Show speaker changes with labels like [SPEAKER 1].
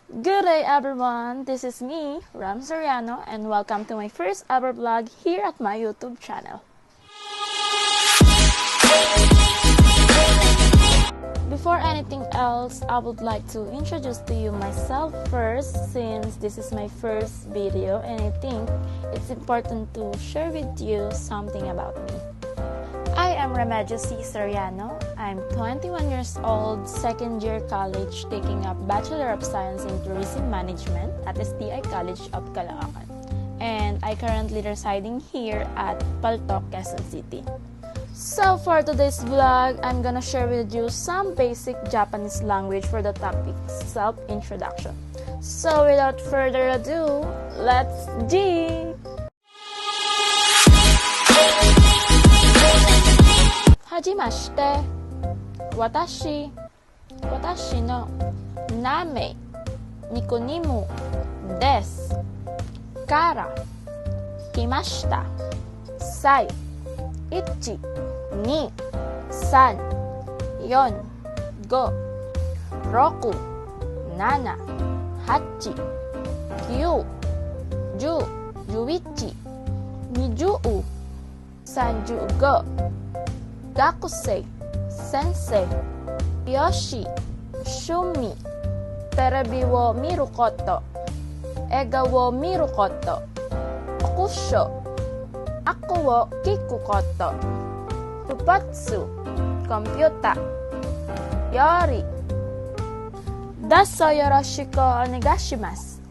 [SPEAKER 1] Good day everyone, this is me, Ram Soriano, and welcome to my first ever vlog here at my YouTube channel. Before anything else, I would like to introduce to you myself first, since this is my first video and I think it's important to share with you something about me. I am Remedios C. Soriano. I'm 21 years old, second year college, taking up Bachelor of Science in Tourism Management at STI College of Caloocan. And I currently residing here at Paltok, Quezon City. So for today's vlog, I'm gonna share with you some basic Japanese language for the topic self-introduction. So without further ado, let's dig! はじめまして。私の名前ニコニムですから来ました。さい1、2、3、4、5、6、7、8、9、10、11、20、35、学生、先生、よし、趣味、テレビを見ること、映画を見ること、読書、音を聞くこと、スポーツ、コンピュータ、料理。どうぞよろしくお願いします。